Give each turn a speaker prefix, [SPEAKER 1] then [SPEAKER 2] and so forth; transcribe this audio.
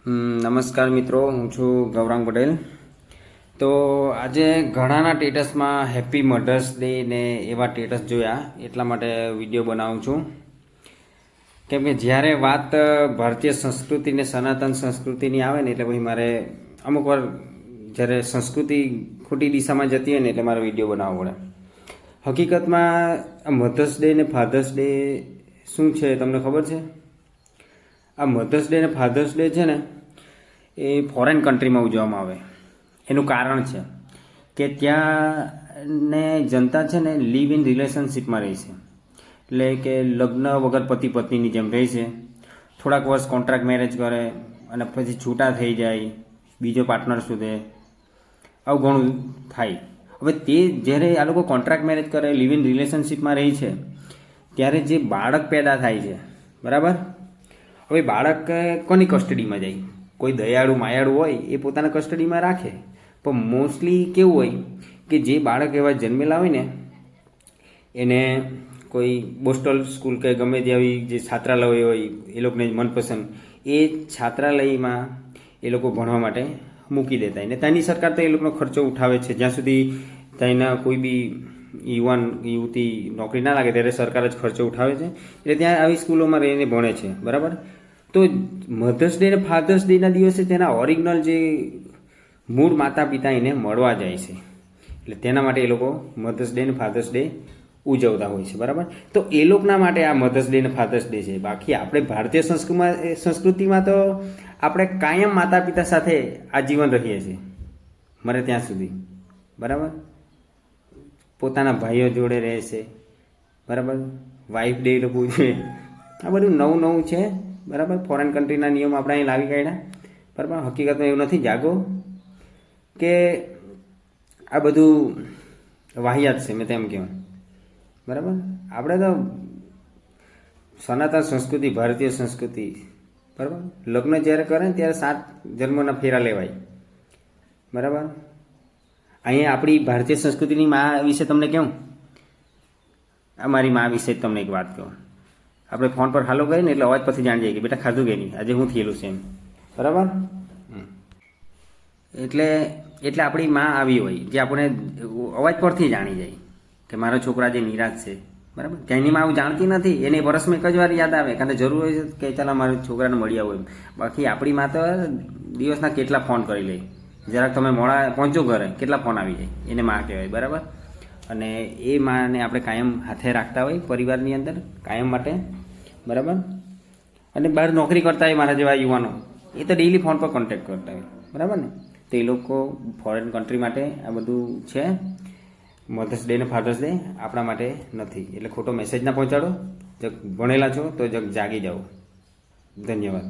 [SPEAKER 1] નમસ્કાર મિત્રો, હું છું ગૌરાંગ પટેલ. તો આજે ઘણાના સ્ટેટસમાં હેપી મધર્સ ડે ને એવા સ્ટેટસ જોયા, એટલા માટે વિડીયો બનાવું છું. કેમ કે જ્યારે વાત ભારતીય સંસ્કૃતિ ને સનાતન સંસ્કૃતિની આવે ને એટલે પછી મારે અમુક વાર જ્યારે સંસ્કૃતિ ખોટી દિશામાં જતી હોય ને એટલે મારે વિડીયો બનાવવો પડે. હકીકતમાં મધર્સ ડે ને ફાધર્સ ડે શું છે તમને ખબર છે? આ મધર્સ ડે અને ફાધર્સ ડે છે ને એ ફોરેન કન્ટ્રીમાં ઉજવવામાં આવે. એનું કારણ છે કે ત્યાં ને જનતા છે ને લીવ ઇન રિલેશનશીપમાં રહે છે, એટલે કે લગ્ન વગર પતિ પત્નીની જેમ રહે છે. થોડાક વર્ષ કોન્ટ્રાક્ટ મેરેજ કરે અને પછી છૂટા થઈ જાય, બીજો પાર્ટનર શોધે, આવું ઘણું થાય. હવે તે જ્યારે આ લોકો કોન્ટ્રાક્ટ મેરેજ કરે, લીવ ઇન રિલેશનશીપમાં રહે છે, ત્યારે જે બાળક પેદા થાય છે, બરાબર, હવે બાળક કોની કસ્ટડીમાં જાય? કોઈ દયાળુ માયાળુ હોય એ પોતાના કસ્ટડીમાં રાખે. પણ મોસ્ટલી કેવું હોય કે જે બાળક એવા જન્મેલા હોય ને એને કોઈ બોસ્ટલ સ્કૂલ કે ગમે તે આવી જે છાત્રાલય હોય એ લોકોને મનપસંદ એ છાત્રાલયમાં એ લોકો ભણવા માટે મૂકી દેતા. ને ત્યાંની સરકાર તો એ લોકોનો ખર્ચો ઉઠાવે છે. જ્યાં સુધી ત્યાંના કોઈ બી યુવાન યુવતી નોકરી ના લાગે ત્યારે સરકાર જ ખર્ચો ઉઠાવે છે. એટલે ત્યાં આવી સ્કૂલોમાં રહીને ભણે છે, બરાબર. તો મધર્સ ડે અને ફાધર્સ ડેના દિવસે તેના ઓરિજિનલ જે મૂળ માતા પિતા એને મળવા જાય છે. એટલે તેના માટે એ લોકો મધર્સ ડે અને ફાધર્સ ડે ઉજવતા હોય છે, બરાબર. તો એ લોકોના માટે આ મધર્સ ડે અને ફાધર્સ ડે છે. બાકી આપણે ભારતીય સંસ્કૃતિમાં તો આપણે કાયમ માતા પિતા સાથે આજીવન રહીએ છીએ, મરે ત્યાં સુધી, બરાબર. પોતાના ભાઈઓ જોડે રહે છે, બરાબર. વાઇફ ડે લોકો ઉજવે. આ બધું નવું નવું છે, બરાબર. ફોરેન કન્ટ્રીના નિયમ આપણે અહીં લાવી કાઢ્યા, બરાબર. હકીકતમાં એવું નથી. જાગો કે આ બધું વાહિયાત છે, મેં તેમ કહું, બરાબર. આપણે તો સનાતન સંસ્કૃતિ, ભારતીય સંસ્કૃતિ, બરાબર. લગ્ન જ્યારે કરે ને ત્યારે 7 જન્મના ફેરા લેવાય, બરાબર. અહીંયા આપણી ભારતીય સંસ્કૃતિની મા વિશે તમને કહું, અમારી મા વિશે તમને એક વાત કહું. આપણે ફોન પર હાલો કરીએ ને એટલે અવાજ પછી જાણી જાય કે બેટા ખાધું કે નહીં, આજે હું થયેલું છે એમ, બરાબર. એટલે આપણી મા આવી હોય જે આપણે અવાજ પરથી જાણી જાય કે મારો છોકરા જે નિરાશ છે, બરાબર. ત્યાંની મા આવું જાણતી નથી, એને વર્ષમાં એક જ વાર યાદ આવે કારણ કે જરૂર હોય છે કે ચાલો મારા છોકરાને મળી આવો એમ. બાકી આપણી મા તો દિવસના કેટલા ફોન કરી લે, જરાક તમે મોડા પહોંચો ઘરે કેટલા ફોન આવી જાય, એને મા કહેવાય, બરાબર. અને એ માને આપણે કાયમ હાથે રાખતા હોય પરિવારની અંદર કાયમ માટે, બરાબર. અને બહાર નોકરી કરતા હોય મારા જેવા યુવાનો, એ તો ડેઈલી ફોન પર કોન્ટેક્ટ કરતા હોય, બરાબર ને. તો એ લોકો ફોરેન કન્ટ્રી માટે આ બધું છે. મધર્સ ડે ને ફાધર્સ ડે આપણા માટે નથી. એટલે ખોટો મેસેજ ના પહોંચાડો. જગ ભણેલા છો તો જગ જાગી જાઓ. ધન્યવાદ.